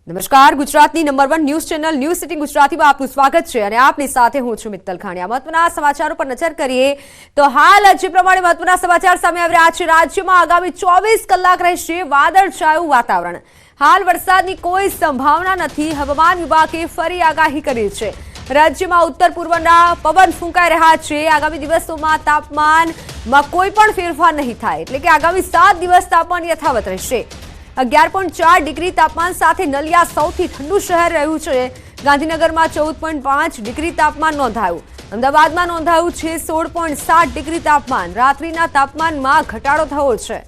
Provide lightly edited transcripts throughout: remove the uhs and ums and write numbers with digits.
નમસ્કાર, ગુજરાતની number 1 news channel news city ગુજરાતીમાં આપનું સ્વાગત છે અને આપની સાથે હું છું મિત્તલ ખાણિયા। મહત્વના સમાચારો પર નજર કરીએ તો હાલ જે પ્રમાણે મહત્વના સમાચાર સામે આવી રહ્યા છે। રાજ્યમાં આગામી 24 કલાક રહેશે વાદળછાયું વાતાવરણ। હાલ વરસાદની કોઈ સંભાવના નથી। હવામાન વિભાગે ફરી આગાહી કરી છે। રાજ્યમાં ઉત્તર પૂર્વના પવન ફૂંકાઈ રહ્યા છે। આગામી દિવસોમાં તાપમાનમાં કોઈ પણ ફેરફાર નહીં થાય, એટલે કે આગામી 7 દિવસ તાપમાન યથાવત રહેશે। 11.4 ડિગ્રી તાપમાન સાથે નલિયા સૌથી ઠંડુ શહેર રહ્યું છે। ગાંધીનગરમાં 14.5 ડિગ્રી તાપમાન નોંધાયું। અમદાવાદમાં નોંધાયું છે 16.7 ડિગ્રી તાપમાન। રાત્રિના તાપમાનમાં ઘટાડો થયો છે।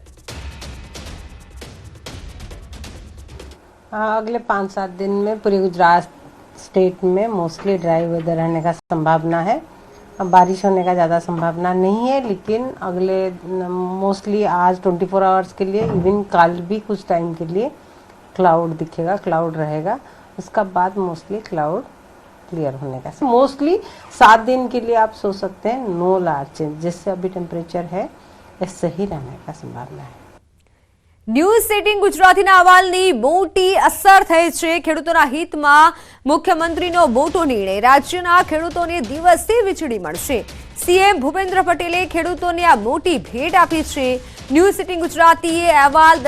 अगले 5-7 दिन में पूरे गुजरात स्टेट में मोस्टली ड्राई वेदर रहने का संभावना है। अब बारिश होने का ज़्यादा संभावना नहीं है, लेकिन अगले मोस्टली आज 24 आवर्स के लिए, इवन कल भी कुछ टाइम के लिए क्लाउड दिखेगा, क्लाउड रहेगा। उसका बाद मोस्टली क्लाउड क्लियर होने का, मोस्टली 7 दिन के लिए आप सोच सकते हैं नो लार्ज चेंज, जिससे अभी टेम्परेचर है ऐसे ही रहने का संभावना है। ન્યૂઝ સિટી ગુજરાતીના અહેવાલની મોટી અસર થઈ છે। ખેડૂતોના હિતમાં મુખ્યમંત્રીનો મોટો નિર્ણય। રાજ્યના ખેડૂતોને દિવસે વીજળી મળશે। સીએમ ભૂપેન્દ્ર પટેલે ખેડૂતોને આ મોટી ભેટ આપી છે। ન્યૂઝ સિટી ગુજરાતીએ અહેવાલ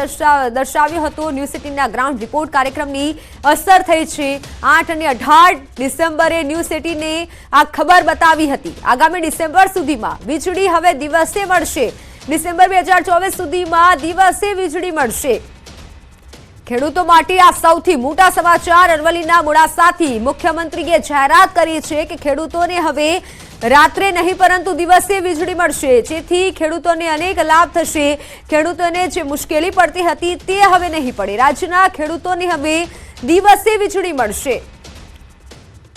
દર્શાવ્યો હતો। ન્યૂઝ સિટીના ગ્રાઉન્ડ રિપોર્ટ કાર્યક્રમની અસર થઈ છે। 8 અને 18 ડિસેમ્બરે ન્યૂઝ સિટીને આ ખબર બતાવી હતી। આગામી ડિસેમ્બર સુધીમાં વીજળી હવે દિવસે મળશે। ડિસેમ્બર 2024 સુધીમાં દિવસે વીજળી મળશે। ખેડૂતો માટે આ સૌથી મોટા સમાચાર। અરવલ્લીના મોડાસાથી મુખ્યમંત્રીએ જાહેરાત કરી છે કે ખેડૂતોને હવે રાત્રે નહીં પરંતુ દિવસે વીજળી મળશે, જેથી ખેડૂતોને અનેક લાભ થશે। ખેડૂતોને જે મુશ્કેલી પડતી હતી તે હવે નહીં પડે। રાજ્યના ખેડૂતોને હવે દિવસે વીજળી મળશે।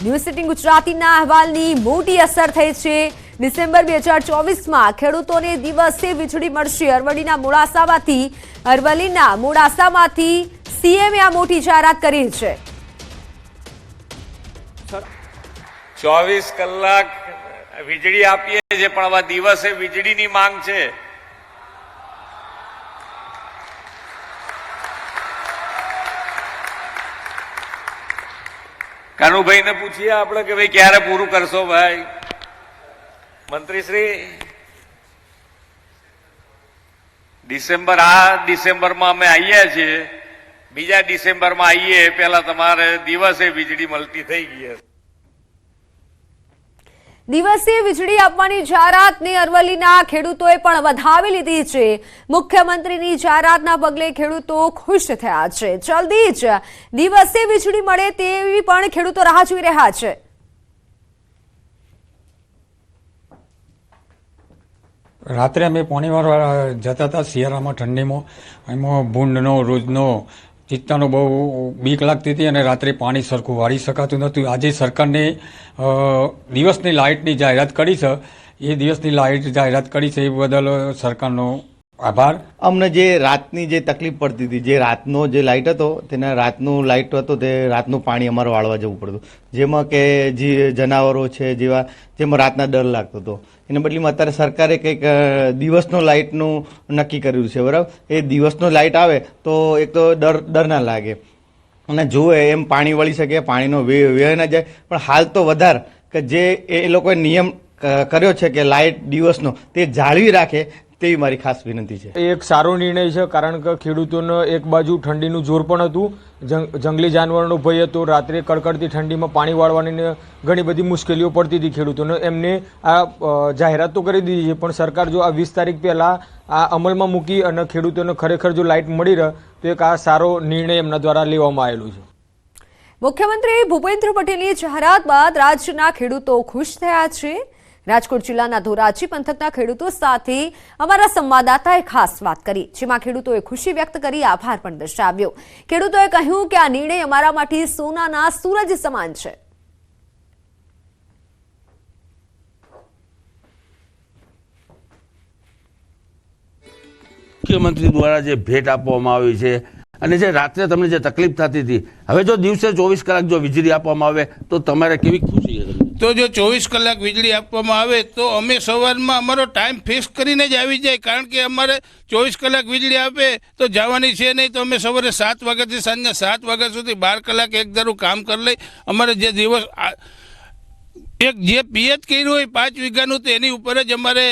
ન્યૂઝ સિટી ગુજરાતીના અહેવાલની મોટી અસર થઈ છે। ડિસેમ્બર 2024માં ખેડૂતોને દિવસે વીજળી મળશે। અરવલ્લીના મોડાસામાંથી સીએમએ આ મોટી જાહેરાત કરી છે। 24 કલાક વીજળી આપીએ છીએ, પણ હવે દિવસે વીજળીની માંગ છે। કાનુભાઈને પૂછીએ આપણે કે ભાઈ ક્યારે પૂરું કરશો ભાઈ। મંત્રી શ્રી, ડિસેમ્બરમાં અમે આવીએ છીએ, બીજા ડિસેમ્બરમાં આવીએ પહેલા તમારે દિવસે વીજળી મળતી થઈ ગઈ હશે। દિવસે વીજળી આપવાની જાહેરાતને અરવલ્લીના ખેડૂતોએ પણ વધાવી લીધી છે। મુખ્યમંત્રીની જાહેરાતના પગલે ખેડૂતો ખુશ થયા છે। જલ્દી જ દિવસે વીજળી મળે તેવી પણ ખેડૂતો રાહ જોઈ રહ્યા છે। રાત્રે અમે પોણી વાર જતા હતા શિયાળામાં, ઠંડીમાં, એમાં ભૂંડનો, રોજનો, ચિત્તાનો બહુ બીક લાગતી હતી અને રાત્રે પાણી સરખું વાળી શકાતું નહોતું। આજે સરકારને દિવસની લાઇટની જાહેરાત કરી છે। એ દિવસની લાઇટ જાહેરાત કરી છે એ બદલ સરકારનો આભાર। અમને જે રાતની જે તકલીફ પડતી હતી, જે રાતનો જે લાઇટ હતો, તેના રાતનું લાઇટ હતો તે રાતનું પાણી અમારે વાળવા જવું પડતું, જેમાં કે જે જનાવરો છે જેમાં રાતના ડર લાગતો હતો। એના બદલીમાં અત્યારે સરકારે કંઈક દિવસનો લાઇટનું નક્કી કર્યું છે, બરાબર। એ દિવસનો લાઇટ આવે તો એક તો ડર ના લાગે અને જોવે એમ પાણી વળી શકે, પાણીનો વ્યય ના જાય। પણ હાલ તો વધારે કે જે એ લોકોએ નિયમ કર્યો છે કે લાઇટ દિવસનો તે જાળવી રાખે, તેવી મારી ખાસ વિનંતી છે। એક સારો નિર્ણય છે, કારણ કે ખેડૂતોને એક બાજુ ઠંડીનું જોર પણ હતું, જંગલી જાનવરનો ભય હતો, રાત્રે કડકડતી ઠંડીમાં પાણી વાળવાની ઘણી બધી મુશ્કેલીઓ પડતી હતી ખેડૂતોને। એમને આ જાહેરાત તો કરી દીધી છે, પણ સરકાર જો આ 20 તારીખ પહેલાં આ અમલમાં મૂકી અને ખેડૂતોને ખરેખર જો લાઇટ મળી રહે તો એક આ સારો નિર્ણય એમના દ્વારા લેવામાં આવેલો છે। મુખ્યમંત્રી ભૂપેન્દ્ર પટેલની જાહેરાત બાદ રાજ્યના ખેડૂતો ખુશ થયા છે। રાજકોટ જિલ્લાના ધોરાજી પંથકના ખેડૂતો સાથે અમારા સંવાદદાતાએ ખાસ વાત કરી, જેમાં ખેડૂતોએ ખુશી વ્યક્ત કરી, આભાર પણ દર્શાવ્યો। ખેડૂતોએ કહ્યું કે આ નિર્ણય અમારા માટે સોનાના સૂરજ સમાન છે। મુખ્યમંત્રી દ્વારા જે ભેટ આપવામાં આવી છે અને જે રાત્રે તમને જે તકલીફ થતી હતી, હવે જો દિવસે 24 કલાક જો વીજળી આપવામાં આવે તો તમારે કેવી ખુશી છે? તો જો 24 કલાક વીજળી આપવામાં આવે તો અમે સવારમાં અમારો ટાઈમ ફિક્સ કરીને જ આવી જાય, કારણ કે અમારે 24 કલાક વીજળી આપે તો જવાની છે નહીં, તો અમે સવારે 7 વાગ્યાથી સાંજના 7 વાગ્યા સુધી 12 કલાક એક ધારું કામ કરી લઈ. અમારે જે દિવસ એક જે પિયત કર્યું હોય 5 વીઘાનું તો એની ઉપર જ અમારે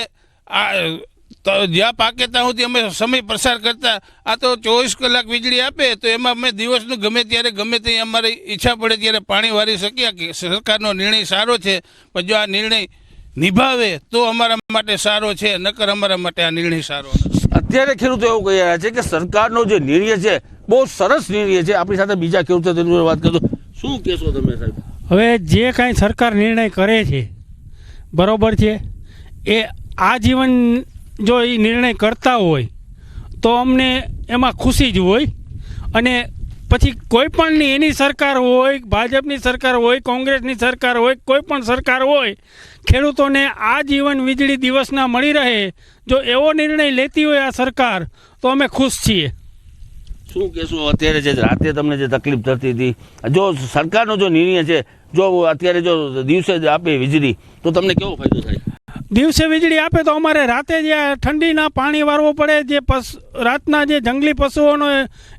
જ્યાં પાકે ત્યાં સુધી અમે સમય પસાર કરતા. આ તો 24 કલાક વીજળી આપે તો એમાં અમે દિવસનું ગમે ત્યારે ગમે તે અમારી ઈચ્છા પડે ત્યારે પાણી વારી શકીએ. કે સરકારનો નિર્ણય સારો છે, પણ જો આ નિર્ણય નિભાવે તો અમારા માટે સારો છે, નકર અમારા માટે આ નિર્ણય સારો નથી. અત્યારે ખેડૂતો એવું કહી રહ્યા છે કે સરકારનો જે નિર્ણય છે બહુ સરસ નિર્ણય છે. આપણી સાથે બીજા ખેડૂતો તેની જોડે વાત કરજો. શું કહેશો તમે સાહેબ? હવે જે કાંઈ સરકાર નિર્ણય કરે છે બરાબર છે, એ આજીવન જો એ નિર્ણય કરતા હોય તો અમને એમાં ખુશી જ હોય. અને પછી કોઈ પણની એની સરકાર હોય, ભાજપની સરકાર હોય, કોંગ્રેસની સરકાર હોય, કોઈ પણ સરકાર હોય, ખેડૂતોને આજીવન વીજળી દિવસના મળી રહે, જો એવો નિર્ણય લેતી હોય આ સરકાર તો અમે ખુશ છીએ. શું કહેશો અત્યારે જે રાતે તમને જે તકલીફ થતી હતી, જો સરકારનો જો નિર્ણય છે, જો અત્યારે જો દિવસે જ આપે વીજળી તો તમને કેવો ફાયદો થાય? દિવસે વીજળી આપે તો અમારે રાતે જે ઠંડીના પાણી વારવું પડે, જે રાતના જે જંગલી પશુઓનો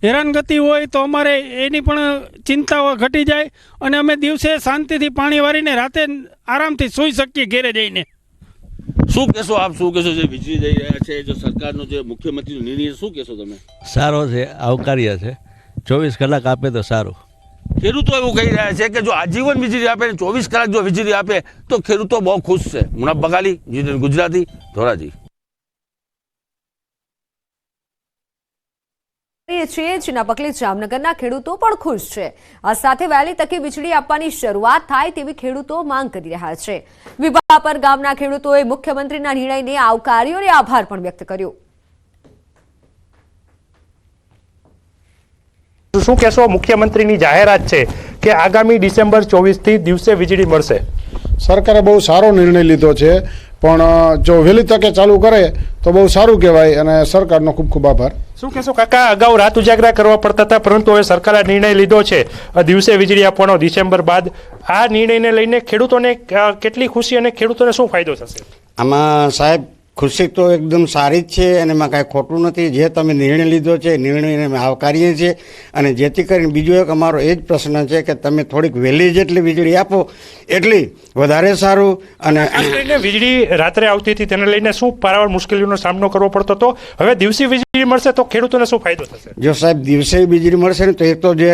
હેરાનગતિ હોય તો અમારે એની પણ ચિંતાઓ ઘટી જાય અને અમે દિવસે શાંતિથી પાણી વારીને રાતે આરામથી સૂઈ શકીએ ઘેરે જઈને. શું કહેશો આપ? શું કહેશો જે વીજળી દઈ રહ્યા છે, જો સરકારનો જે મુખ્યમંત્રીનો નિર્ણય, શું કહેશો તમે? સારો છે, આવકાર્ય છે. 24 કલાક આપે તો સારું. ખેડૂતો એવું કહી રહ્યા છે કે જો આજીવન વીજળી આપે, 24 કલાક જો વીજળી આપે તો ખેડૂતો બહુ ખુશ છે. મુનાફ બગાલી, ગુજરાતી, ધોરાજી. જેના પગલે જામનગરના ખેડૂતો પણ ખુશ છે. આ સાથે વહેલી તકે વીજળી આપવાની શરૂઆત થાય તેવી ખેડૂતો માંગ કરી રહ્યા છે. વિભાપર ગામના ખેડૂતોએ મુખ્યમંત્રીના નિર્ણયને આવકાર્યો અને આભાર પણ વ્યક્ત કર્યો. શું કહેશો? મુખ્યમંત્રીની જાહેરાત છે કે આગામી ડિસેમ્બર 24 થી દિવસે વીજળી મળશે. સરકારે બહુ સારો નિર્ણય લીધો છે, પણ જો વહેલી તકે ચાલુ કરે તો બહુ સારું કહેવાય અને સરકારનો ખૂબ ખૂબ આભાર. શું કહેશો કાકા? અગાઉ રાત ઉજાગરા કરવા પડતા હતા, પરંતુ હવે સરકારે નિર્ણય લીધો છે દિવસે વીજળી આપવાનો ડિસેમ્બર બાદ. આ નિર્ણયને લઈને ખેડૂતોને કેટલી ખુશી અને ખેડૂતોને શું ફાયદો થશે? આમાં સાહેબ ખુશી તો એકદમ સારી જ છે અને એમાં કાંઈ ખોટું નથી. જે તમે નિર્ણય લીધો છે એ નિર્ણયને અમે આવકારીએ છીએ. અને જેથી કરીને બીજો એક અમારો એ જ પ્રશ્ન છે કે તમે થોડીક વહેલી જેટલી વીજળી આપો એટલી વધારે સારું. અને વીજળી રાત્રે આવતી હતી તેને લઈને શું પારાવાર મુશ્કેલીઓનો સામનો કરવો પડતો હતો, હવે દિવસે વીજળી મળશે તો ખેડૂતોને શું ફાયદો થશે? જો સાહેબ દિવસે વીજળી મળશે ને તો એક તો જે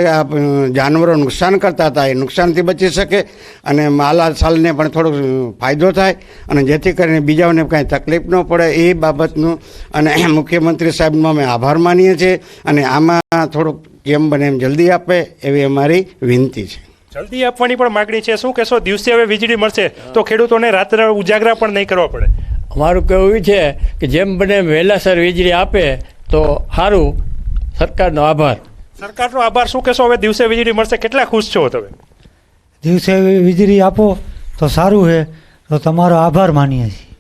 જાનવરો નુકસાન કરતા હતા એ નુકસાનથી બચી શકે અને માલાસાલને પણ થોડોક ફાયદો થાય અને જેથી કરીને બીજાઓને કાંઈ તકલીફ ન પડે એ બાબતનું. અને મુખ્યમંત્રી સાહેબનો અમે આભાર માનીએ છીએ અને આમાં થોડુંક જેમ બને એમ જલ્દી આપે એવી અમારી વિનંતી છે. જલ્દી આપવાની પણ માગણી છે. શું કહેશો? દિવસે હવે વીજળી મળશે તો ખેડૂતોને રાત્રે ઉજાગરા પણ નહીં કરવા પડે. અમારું કહેવું છે કે જેમ બને વહેલાસર વીજળી આપે તો સારું. સરકારનો આભાર. સરકારનો આભાર. શું કહેશો? હવે દિવસે વીજળી મળશે, કેટલા ખુશ છો તમે? દિવસે વીજળી આપો તો સારું છે, તો તમારો આભાર માનીએ છીએ.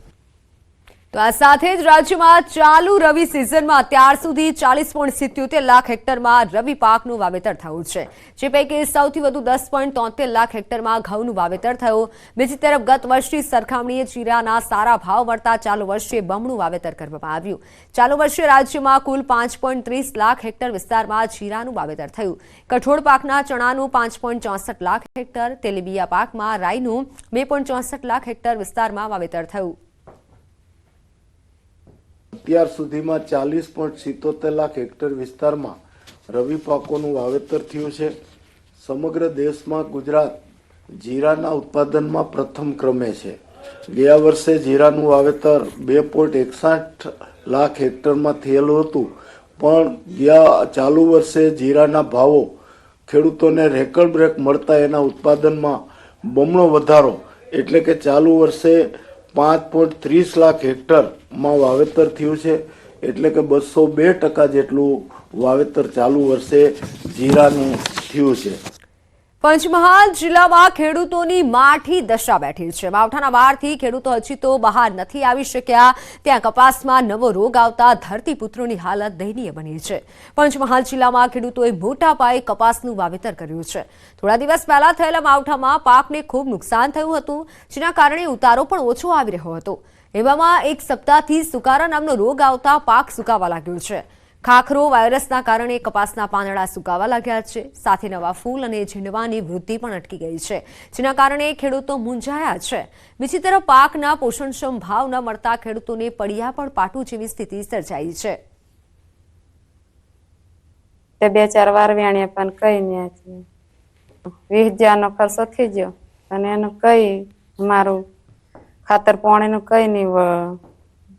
તો આ સાથે જ રાજ્યમાં ચાલુ રવિ સિઝનમાં અત્યાર સુધી 40.77 લાખ હેક્ટરમાં રવિ પાકનું વાવેતર થયું છે, જે પૈકી સૌથી વધુ 10.73 લાખ હેક્ટરમાં ઘઉંનું વાવેતર થયું. બીજી તરફ ગત વર્ષની સરખામણીએ જીરાના સારા ભાવ મળતા ચાલુ વર્ષે બમણું વાવેતર કરવામાં આવ્યું. ચાલુ વર્ષે રાજ્યમાં કુલ 5.30 લાખ હેક્ટર વિસ્તારમાં જીરાનું વાવેતર થયું. કઠોળ પાકના ચણાનું 5.64 લાખ હેક્ટર, તેલીબિયા પાકમાં રાઈનું 2.64 લાખ હેક્ટર વિસ્તારમાં વાવેતર થયું. અત્યાર સુધીમાં 40.77 લાખ હેક્ટર વિસ્તારમાં રવિ પાકોનું વાવેતર થયું છે. સમગ્ર દેશમાં ગુજરાત જીરાના ઉત્પાદનમાં પ્રથમ ક્રમે છે. ગયા વર્ષે જીરાનું વાવેતર 2.61 લાખ હેક્ટરમાં થયેલું હતું, પણ ગયા ચાલુ વર્ષે જીરાના ભાવો ખેડૂતોને રેકર્ડ બ્રેક મળતા એના ઉત્પાદનમાં બમણો વધારો એટલે કે ચાલુ વર્ષે 5.30 લાખ હેક્ટરમાં વાવેતર થયું છે, એટલે કે 202% જેટલું વાવેતર ચાલુ વર્ષે જીરાનું થયું છે. પંચમહાલ જિલ્લામાં ખેડૂતોની માઠી દશા બેઠી છે. માવઠાના બહારથી ખેડૂતો હજી તો બહાર નથી આવી શક્યા. ત્યાં કપાસમાં નવો રોગ આવતા ધરતીપુત્રોની હાલત દયનીય બની છે. પંચમહાલ જિલ્લામાં ખેડૂતોએ મોટા પાયે કપાસનું વાવેતર કર્યું છે. થોડા દિવસ પહેલા થયેલા માવઠામાં પાકને ખૂબ નુકસાન થયું હતું, જેના કારણે ઉતારો પણ ઓછો આવી રહ્યો હતો. એવામાં એક સપ્તાહથી સુકારા નામનો રોગ આવતા પાક સુકાવા લાગ્યો છે. ખાખરો વાયરસના કારણે કપાસના પાંદડા સુકાવા લાગ્યા છે. સાથે નવા ફૂલ અને ઝીંડવાની વૃદ્ધિ પણ અટકી ગઈ છે, જેના કારણે ખેડૂતો મૂંઝાયા છે. બીજી તરફ પાકના પોષણક્ષમ ભાવ ન મળતા ખેડૂતોને પડ્યા પણ પાટું જેવી સ્થિતિ સર્જાઈ છે. 2-4 વાર વ્યાણ્યા પણ કઈ નહીં. 20,000નો ખર્ચો થઈ ગયો અને એનું કઈ મારું ખાતર પાણીનું કઈ નહીં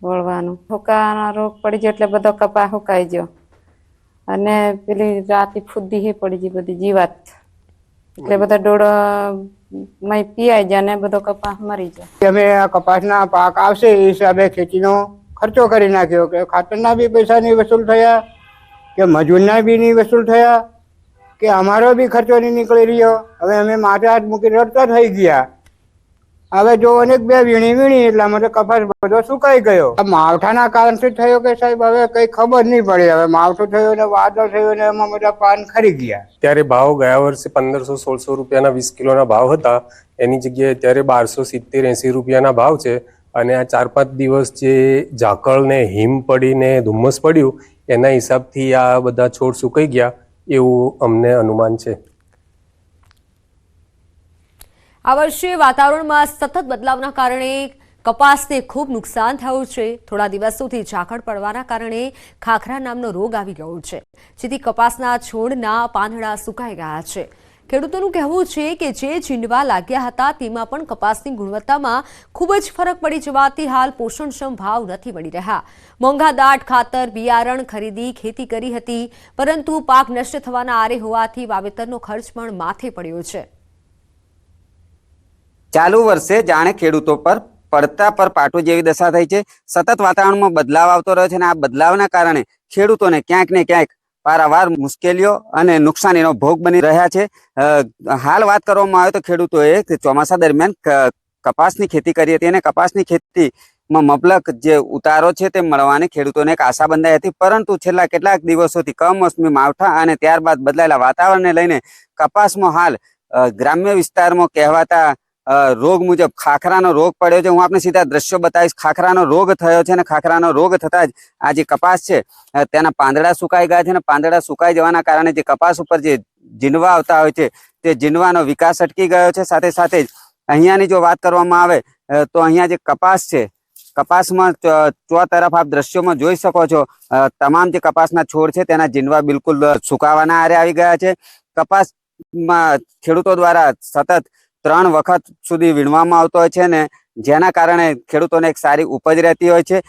વળવાનું. હુકાવાનો રોગ પડી ગયો એટલે બધો કપા હુકાઈ ગયો અને પેલી રાતી ફુદ્દી પડી ગઈ બધી જીવાત, એટલે બધા ડોળો પીવાઈ જાય ને બધો કપા મરી જાય. અમે આ કપાસના પાક આવશે એ હિસાબે ખેતીનો ખર્ચો કરી નાખ્યો કે ખાતરના બી પૈસા નહીં વસૂલ થયા, કે મજૂરના બી નહીં વસૂલ થયા, કે અમારો બી ખર્ચો નહીં નીકળી રહ્યો. હવે અમે માથે હાથ મૂકી રડતા થઈ ગયા. હવે જો અનેક બે વીણી એટલા માટે કપાસ બધો સુકાઈ ગયો. માવઠાના કારણથી થયો કે સાહેબ હવે કઈ ખબર નહીં પડી. હવે માવઠું થયું ને વાદળ થયું ને એમાં બધા પાન ખરી ગયા. ત્યારે ભાવ ગયા વર્ષે 1500-1600 રૂપિયાના 20 કિલોના ભાવ હતા, એની જગ્યાએ અત્યારે 1270-80 રૂપિયાના ભાવ છે. અને આ 4-5 દિવસ જે ઝાકળ ને હિમ પડીને ધુમ્મસ પડ્યું એના હિસાબથી આ બધા છોડ સુકાઈ ગયા એવું અમને અનુમાન છે. આ વર્ષે વાતાવરણમાં સતત બદલાવના કારણે કપાસને ખૂબ નુકસાન થયું છે. થોડા દિવસોથી ઝાકળ પડવાના કારણે ખાખરા નામનો રોગ આવી ગયો છે, જેથી કપાસના છોડના પાંદડા સુકાઈ ગયા છે. ખેડૂતોનું કહેવું છે કે જે ઝીંડવા લાગ્યા હતા તેમાં પણ કપાસની ગુણવત્તામાં ખૂબ જ ફરક પડી જવાથી હાલ પોષણક્ષમ ભાવ નથી મળી રહ્યા. મોંઘા દાટ ખાતર બિયારણ ખરીદી ખેતી કરી હતી, પરંતુ પાક નષ્ટ થવાના આરે હોવાથી વાવેતરનો ખર્ચ પણ માથે પડ્યો છે. ચાલુ વર્ષે જાણે ખેડૂતો પર પડતા પર પાટું જેવી દશા થઈ છે. સતત વાતાવરણમાં બદલાવ આવતો રહ્યો છે અને આ બદલાવના કારણે ખેડૂતોને ક્યાંક ને ક્યાંક પારાવાર મુશ્કેલીઓ અને નુકસાનીનો ભોગ બની રહ્યા છે. હાલ વાત કરવામાં આવે તો ખેડૂતોએ ચોમાસા દરમિયાન કપાસની ખેતી કરી હતી અને કપાસની ખેતીમાં મબલક જે ઉતારો છે તે મળવાની ખેડૂતોને એક આશા બંધાઈ હતી, પરંતુ છેલ્લા કેટલાક દિવસોથી કમોસમી માવઠા અને ત્યારબાદ બદલાયેલા વાતાવરણને લઈને કપાસમાં હાલ ગ્રામ્ય વિસ્તારમાં કહેવાતા રોગ મુજબ ખાખરાનો રોગ પડ્યો છે. હું આપને સીધા દ્રશ્યો બતાવીશ. ખાખરાનો રોગ થયો છે અને ખાખરાનો રોગ થતા જ આ જે કપાસ છે તેના પાંદડા સુકાઈ ગયા છે અને પાંદડા સુકાઈ જવાના કારણે જે કપાસ ઉપર જે ઝીંડવા આવતા હોય છે તે ઝીંડવાનો વિકાસ અટકી ગયો છે. સાથે સાથે જ અહીંયાની જો વાત કરવામાં આવે તો અહીંયા જે કપાસ છે, કપાસમાં ચો તરફ આપ દ્રશ્યોમાં જોઈ શકો છો તમામ જે કપાસના છોડ છે તેના ઝીંડવા બિલકુલ સુકાવાના આરે આવી ગયા છે. કપાસમાં ખેડૂતો દ્વારા સતત 3 વખત સુધી વીણવામાં આવતો હોય છે ને જેના કારણે ખેડૂતોને એક સારી ઉપજ રહેતી હોય છે.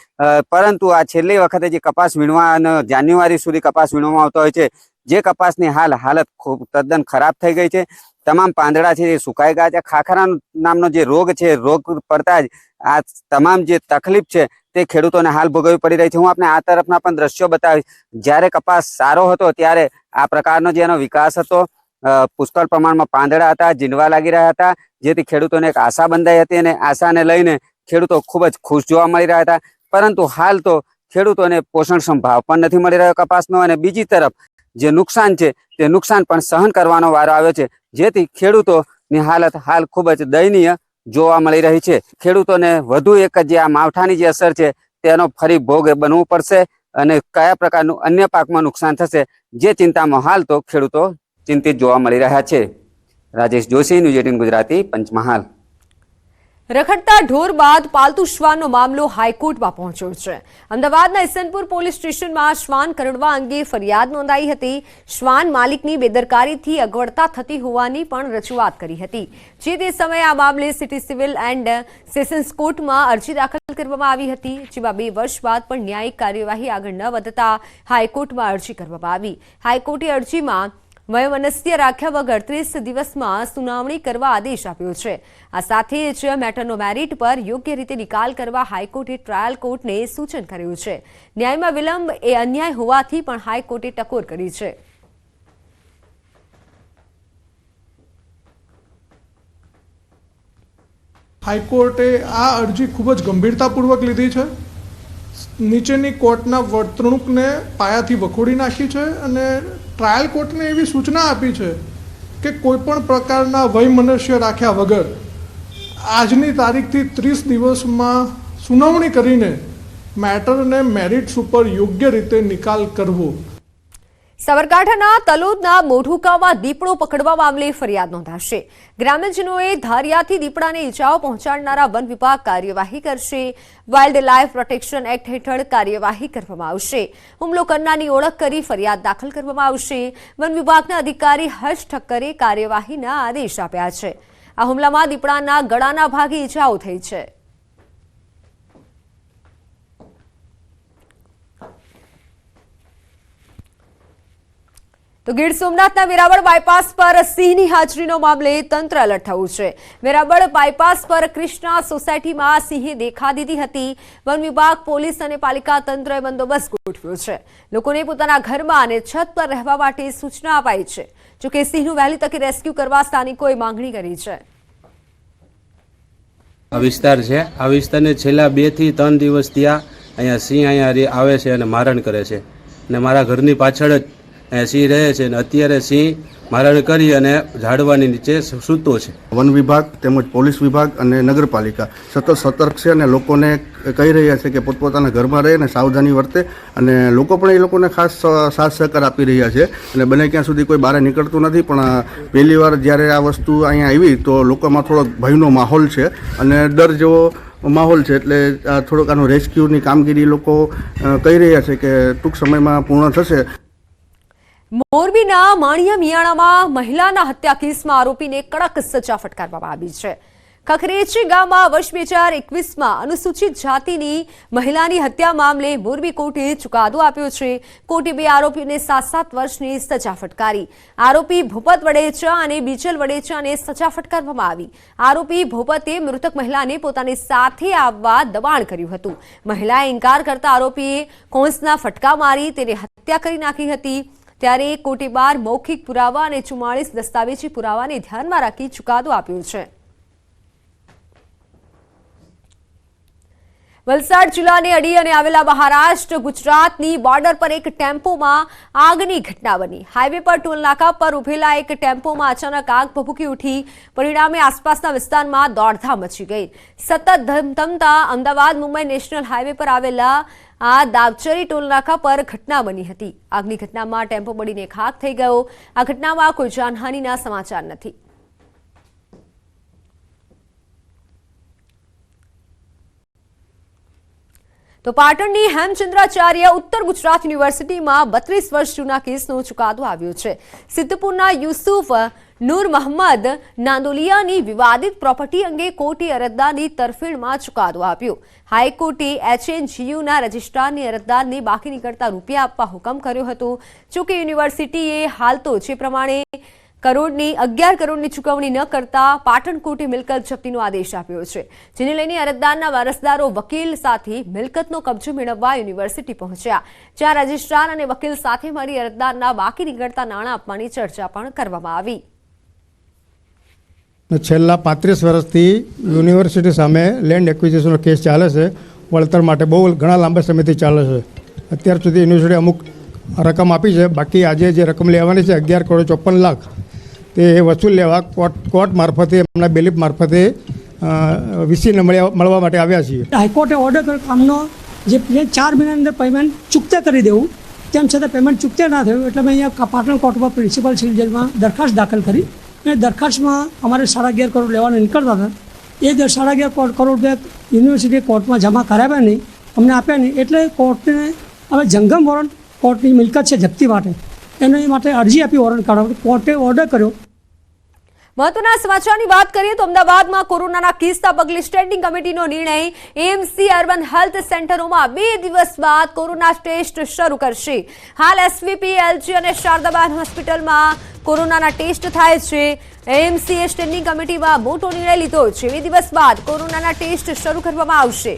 પરંતુ આ છેલ્લી વખતે જે કપાસ વીણવા જાન્યુઆરી સુધી કપાસ વીણવામાં આવતો હોય છે, જે કપાસની હાલત ખૂબ તદ્દન ખરાબ થઈ ગઈ છે. તમામ પાંદડા છે એ સુકાઈ ગયા છે. ખાખરા નામનો જે રોગ છે, રોગ પડતા જ આ તમામ જે તકલીફ છે તે ખેડૂતોને હાલ ભોગવવી પડી રહી છે. હું આપને આ તરફના પણ દ્રશ્યો બતાવીશ. જ્યારે કપાસ સારો હતો ત્યારે આ પ્રકારનો જે એનો વિકાસ હતો, પુષ્કળ પ્રમાણમાં પાંદડા હતા, ઝીંડવા લાગી રહ્યા હતા, જેથી ખેડૂતોને એક આશા બંધાઈ હતી અને આશાને લઈને ખેડૂતો ખૂબ જ ખુશ જોવા મળી રહ્યા હતા. પરંતુ હાલ તો ખેડૂતોને પોષણક્ષમ ભાવ પણ નથી મળી રહ્યો કપાસનો અને બીજી તરફ જે નુકસાન છે તે નુકસાન પણ સહન કરવાનો વારો આવ્યો છે, જેથી ખેડૂતોની હાલત હાલ ખૂબ જ દયનીય જોવા મળી રહી છે. ખેડૂતોને વધુ એક જે આ માવઠાની જે અસર છે તેનો ફરી ભોગ બનવું પડશે અને કયા પ્રકારનું અન્ય પાકમાં નુકસાન થશે જે ચિંતામાં હાલ તો ખેડૂતો ચિંતિત જોવા મળી રહ્યા છે. રાજેશ જોશી, ન્યૂઝ 18 ગુજરાતી, પંચમહાલ. રખડતા ઢોર બાદ પાલતુ શ્વાનનો મામલો હાઈકોર્ટમાં પહોંચ્યો છે. અમદાવાદના ઇસનપુર પોલીસ સ્ટેશનમાં શ્વાન કરડવા અંગે ફરિયાદ નોંધાઈ હતી. શ્વાન માલિકની બેદરકારીથી અગવડતા થતી હોવાની પણ રજૂઆત કરી હતી. જે તે સમયે આ મામલે સિટી સિવિલ એન્ડ સેશન્સ કોર્ટમાં અરજી દાખલ કરવામાં આવી હતી, જેમાં 2 વર્ષ બાદ પણ ન્યાયિક કાર્યવાહી આગળ ન વધતા હાઈકોર્ટમાં અરજી કરવામાં આવી. હાઈકોર્ટે અરજીમાં વયમનસ્ય રાખ્યા વગર 30 દિવસમાં સુનાવણી કરવા આદેશ આપ્યો છે. આ સાથે જ મેટરનો મેરિટ પર યોગ્ય રીતે નિકાલ કરવા હાઈકોર્ટે ટ્રાયલ કોર્ટને સૂચન કર્યું છે. ન્યાયમાં વિલંબ એ અન્યાય હોવાથી પણ હાઈકોર્ટે ટકોર કરી છે. હાઈકોર્ટે આ અરજી ખૂબ જ ગંભીરતાપૂર્વક લીધી છે. નીચેની કોર્ટના વર્તણૂકને પાયાથી વખોડી નાખી છે અને ટ્રાયલ કોર્ટને એવી સૂચના આપી છે કે કોઈપણ પ્રકારના વયમનસ્ય રાખ્યા વગર આજની તારીખથી 30 દિવસમાં સુનાવણી કરીને મેટરને મેરિટ્સ ઉપર યોગ્ય રીતે નિકાલ કરવો. સાબરકાંઠાના તલોદના મોઢુકામાં દીપડો પકડવા મામલે ફરિયાદ નોંધાશે. ગ્રામ્યજનોએ ધારિયાથી દીપડાને ઈજાઓ પહોંચાડનારા વન વિભાગ કાર્યવાહી કરશે. વાઇલ્ડ લાઇફ પ્રોટેક્શન એક્ટ હેઠળ કાર્યવાહી કરવામાં આવશે. હુમલો કરનારની ઓળખ કરી ફરિયાદ દાખલ કરવામાં આવશે. વન વિભાગના અધિકારી હર્ષ ઠક્કરે કાર્યવાહીના આદેશ આપ્યા છે. આ હુમલામાં દીપડાના ગળાના ભાગે ઈજાઓ થઈ છે. તો ગીર સોમનાથના વેરાવળ બાયપાસ પર સિંહની હાજરીનો મામલે તંત્ર એલર્ટ થયું છે. વેરાવળ બાયપાસ પર કૃષ્ણા સોસાયટીમાં સિંહે દેખા દીધી હતી. વન વિભાગ, પોલીસ અને પાલિકા તંત્રએ બંદોબસ્ત ગોઠવ્યો છે. લોકોને પોતાના ઘરમાં અને છત પર રહેવા માટે સૂચના અપાઈ છે. જોકે સિંહનું વહેલી તકે રેસ્ક્યુ કરવા સ્થાનિકોએ માંગણી કરી છે. આ વિસ્તાર છે. આ વિસ્તારને છેલ્લા 2 થી 3 દિવસ ત્યાં અહીંયા સિંહ અહીંયા આવે છે અને મારણ કરે છે અને મારા ઘરની પાછળ જ સિંહ રહે છે અને અત્યારે સિંહ મારણ કરી અને ઝાડવાની નીચે સૂતો છે. વન વિભાગ તેમજ પોલીસ વિભાગ અને નગરપાલિકા સતત સતર્ક છે અને લોકોને કહી રહ્યા છે કે પોતપોતાના ઘરમાં રહે અને સાવધાની વર્તે અને લોકો પણ એ લોકોને ખાસ સાથ સહકાર આપી રહ્યા છે અને બને ક્યાં સુધી કોઈ બહાર નીકળતું નથી. પણ પહેલી વાર જ્યારે આ વસ્તુ અહીંયા આવી તો લોકોમાં થોડો ભયનો માહોલ છે અને ડર જેવો માહોલ છે. એટલે થોડોક આનો રેસ્ક્યુની કામગીરી લોકો કહી રહ્યા છે કે ટૂંક સમયમાં પૂર્ણ થશે. મોરબીના માણિયા મિયાણામાં મહિલાના હત્યા કેસમાં આરોપીને કડક સજા ફટકારવામાં આવી છે. ખખરેચી ગામમાં વર્ષ 2021માં અનુસૂચિત જાતિની મહિલાની હત્યા મામલે મોરબી કોર્ટે ચુકાદો આપ્યો છે. કોર્ટે 2 આરોપીઓને 7-7 વર્ષની સજા ફટકારી. આરોપી ભૂપત વડેચા અને બીજલ વડેચાને સજા ફટકારવામાં આવી. આરોપી ભૂપતે મૃતક મહિલાને પોતાની સાથે આવવા દબાણ કર્યું હતું. મહિલાએ ઇનકાર કરતા આરોપીએ કોંસના ફટકા મારી તેને હત્યા કરી નાખી હતી. ત્યારે કોર્ટે 12 મૌખિક પુરાવા અને 44 દસ્તાવેજી પુરાવાને ધ્યાનમાં રાખી ચુકાદો આપ્યો છે. વલસાડ જિલ્લાને અડી અને આવેલા મહારાષ્ટ્ર ગુજરાતની બોર્ડર પર એક ટેમ્પોમાં આગની ઘટના બની. હાઈવે પર ટોલ નાકા પર ઉભેલા એક ટેમ્પોમાં અચાનક આગ ભભૂકી ઉઠી. પરિણામે આસપાસના વિસ્તારમાં દોડધામ મચી ગઈ. સતત ધમધમતા અમદાવાદ મુંબઈ નેશનલ હાઈવે પર આવેલા આ દાવચરી ટોલનાકા પર ઘટના બની હતી. આગની ઘટનામાં ટેમ્પો બળીને ખાખ થઈ ગયો. આ ઘટનામાં કોઈ જાનહાનિના સમાચાર નથી. તો પાટણની હેમચંદ્રાચાર્ય ઉત્તર ગુજરાત યુનિવર્સિટીમાં 32 વર્ષ જૂના કેસનો ચુકાદો આવ્યો છે. સિદ્ધપુરના યુસુફ નૂર મહમ્મદ નાંદોલિયાની વિવાદિત પ્રોપર્ટી અંગે કોર્ટે અરજદારની તરફેણમાં ચુકાદો આપ્યો. હાઈકોર્ટે HNGUના રજિસ્ટ્રારને અરજદારને બાકી નીકળતા રૂપિયા આપવા હુકમ કર્યો હતો. જોકે યુનિવર્સિટીએ હાલ તો જે પ્રમાણે 11 કરોડની ચૂકવણી ન કરતા પાટણ કોર્ટે મિલકત જપ્તીનો આદેશ આપ્યો છે. જેને લઈને અરજદારના વારસદારો વકીલ સાથે મિલકતનો કબજો મેળવવા યુનિવર્સિટી પહોંચ્યા. જ્યાં રજિસ્ટ્રાર અને વકીલ સાથે મળી અરજદારના બાકી નીકળતા નાણાં આપવાની ચર્ચા પણ કરવામાં આવી. છેલ્લા 35 વર્ષથી યુનિવર્સિટી સામે લેન્ડ એક્વિઝિશનનો કેસ ચાલે છે. વળતર માટે બહુ ઘણા લાંબા સમયથી ચાલે છે. અત્યાર સુધી યુનિવર્સિટી અમુક રકમ આપી છે. બાકી આજે જે રકમ લેવાની છે 11 કરોડ 54 લાખ તે વસૂલ લેવા કોર્ટ મારફતે એમના બેલીફ મારફતે વીસીને મળવા માટે આવ્યા છીએ. હાઈકોર્ટે ઓર્ડર કર્યો કામનો જે 4 મહિનાની અંદર પેમેન્ટ ચૂકતે કરી દેવું. તેમ છતાં પેમેન્ટ ચૂકતે ના થયું એટલે મેં અહીંયા પાટણ કોર્ટમાં પ્રિન્સિપલ સિવિલ જજમાં દરખાસ્ત દાખલ કરી. અને દરખાસ્તમાં અમારે 11.5 કરોડ લેવાના નીકળતા હતા. એ 11.5 કરોડ રૂપિયા યુનિવર્સિટી કોર્ટમાં જમા કરાવ્યા નહીં, અમને આપ્યા નહીં. એટલે કોર્ટને હવે જંગમ વોરંટ કોર્ટની મિલકત છે જપ્તી માટે એના માટે અરજી આપી વોરંટ કાઢવા. કોર્ટે ઓર્ડર કર્યો. મહત્વના સમાચારની વાત કરીએ તો અમદાવાદમાં કોરોનાના કેસના પગલે સ્ટેન્ડિંગ કમિટીનો નિર્ણય. એએમસી અર્બન હેલ્થ સેન્ટરોમાં 2 દિવસ બાદ કોરોના ટેસ્ટ શરૂ કરશે. હાલ એસવીપી, એલજી અને શારદાબાદ હોસ્પિટલમાં કોરોનાના ટેસ્ટ થાય છે. એએમસીએ સ્ટેન્ડિંગ કમિટીમાં મોટો નિર્ણય લીધો છે. 2 દિવસ બાદ કોરોનાના ટેસ્ટ શરૂ કરવામાં આવશે.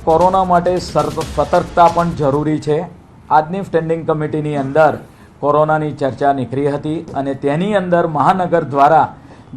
કોરોના માટે સતર્કતા પણ જરૂરી છે. આજની સ્ટેન્ડિંગ કમિટીની અંદર કોરોનાની ચર્ચા નીકળી હતી અને તેની અંદર મહાનગર દ્વારા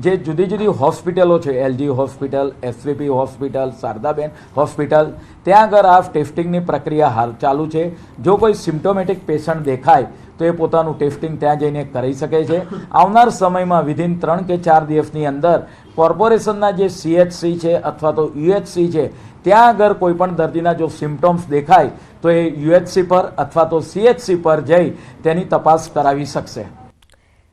જે જુદી જુદી હોસ્પિટલો છે, LG hospital, SVP hospital, Shardaben hospital, ત્યાં આગળ આ ટેસ્ટિંગની પ્રક્રિયા હાલ ચાલુ છે. જો કોઈ સિમ્ટોમેટિક પેશન્ટ દેખાય તો એ પોતાનું ટેસ્ટિંગ ત્યાં જઈને કરી શકે છે. આવનાર સમયમાં વિધિન 3 કે 4 દિવસની અંદર કોર્પોરેશનના જે CHC છે અથવા તો UHC છે ત્યાં આગળ કોઈ પણ દર્દીના જો સિમ્ટોમ્સ દેખાય તો એ UHC પર અથવા તો CHC પર જઈ તેની તપાસ કરાવી શકશે.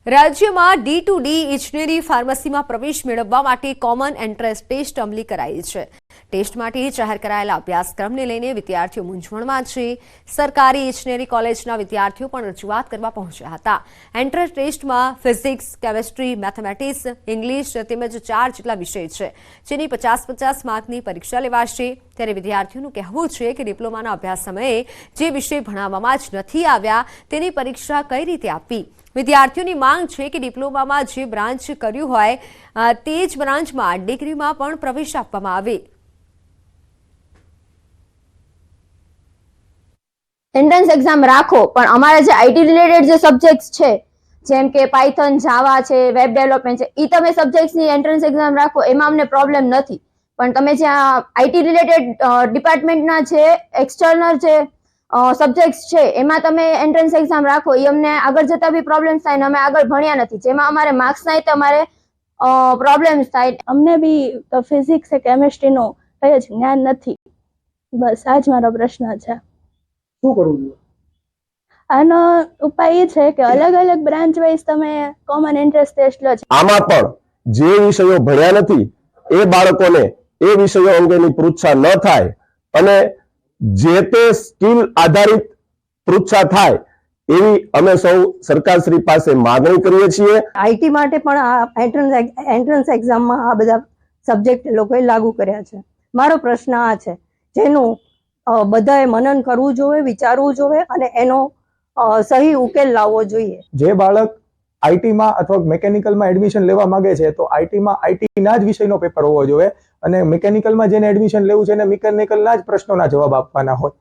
રાજ્યમાં D2D ઇજનેરી ફાર્મસીમાં પ્રવેશ મેળવવા માટે કોમન એન્ટ્રન્સ ટેસ્ટ અમલી કરાઈ છે. ટેસ્ટ માટે જાહેર કરાયેલા અભ્યાસક્રમને લઈને વિદ્યાર્થીઓ મૂંઝવણમાં છે. સરકારી ઇજનેરી કોલેજના વિદ્યાર્થીઓ પણ રજૂઆત કરવા પહોંચ્યા હતા. એન્ટ્રન્સ ટેસ્ટમાં ફિઝિક્સ, કેમેસ્ટ્રી, મેથેમેટિક્સ, ઇંગ્લિશ તેમજ 4 જેટલા વિષય છે, જેની 50-50 માર્કની પરીક્ષા લેવાશે. ત્યારે વિદ્યાર્થીઓનું કહેવું છે કે ડિપ્લોમાના અભ્યાસ સમયે જે વિષય ભણાવવામાં જ નથી આવ્યા તેની પરીક્ષા કઈ રીતે આપવી. વિદ્યાર્થીઓની માંગ છે કે ડિપ્લોમામાં જે બ્રાન્ચ કર્યું હોય તે જ બ્રાન્ચમાં ડિગ્રીમાં પણ પ્રવેશ આપવામાં આવે. એન્ટ્રન્સ એક્ઝામ રાખો, પણ અમારા જે આઈટી રિલેટેડ જે સબ્જેક્ટ્સ છે જેમ કે પાયથન, જાવા છે, વેબ ડેવલપમેન્ટ છે, એ તમે સબ્જેક્ટ્સની એન્ટ્રન્સ એક્ઝામ રાખો, એમાં અમને પ્રોબ્લેમ નથી. પણ તમે જ્યાં આઈટી રિલેટેડ ડિપાર્ટમેન્ટના જે એક્સટર્નલ જે સબ્જેક્ટ્સ છે એમાં તમે એન્ટ્રન્સ એક્ઝામ રાખો, એ અમને આગળ જતા બી પ્રોબ્લેમ્સ થાય ને અમે આગળ ભણ્યા નથી, જેમાં અમારે માર્ક્સ થાય તો અમારે પ્રોબ્લેમ્સ થાય. અમને બી ફિઝિક્સ કે કેમેસ્ટ્રીનું કંઈ જ જ્ઞાન નથી. બસ આ જ મારો પ્રશ્ન છે. શું કરવું જોઈએ? આનો ઉપાય એ છે કે અલગ અલગ બ્રાન્ચ વાઇઝ તમે કોમન એન્ટ્રન્સ ટેસ્ટ લો. આમાં પણ જે વિષયો ભણ્યા નથી એ બાળકોને એ વિષયો અંગેની પૃચ્છા ન થાય અને જે તે સ્કિલ આધારિત પૃચ્છા થાય એવી અમે સૌ સરકારશ્રી પાસે માંગણી કરીએ છીએ. આઈટી માટે પણ આ એન્ટ્રન્સ એક્ઝામમાં આ બધા સબ્જેક્ટ લોકોએ લાગુ કર્યા છે. મારો પ્રશ્ન આ છે જેનું બધાએ મનન કરવું જોઈએ, વિચારવું જોઈએ અને એનો સહી ઉકેલ લાવવો જોઈએ. જે બાળક આઈટીમાં અથવા મેકેનિકલમાં એડમિશન લેવા માંગે છે તો આઈટીમાં આઈટીના જ વિષયનો પેપર હોવો જોઈએ અને મેકેનિકલમાં જેને એડમિશન લેવું છે એને મેકેનિકલના જ પ્રશ્નોના જવાબ આપવાના હોય.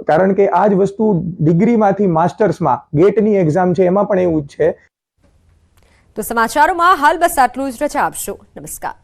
કારણ કે આ જ વસ્તુ ડિગ્રીમાંથી માસ્ટર્સમાં ગેટની એક્ઝામ છે એમાં પણ એવું જ છે. તો સમાચારોમાં હાલ બસ આટલું જ. રજા આપશો. નમસ્કાર.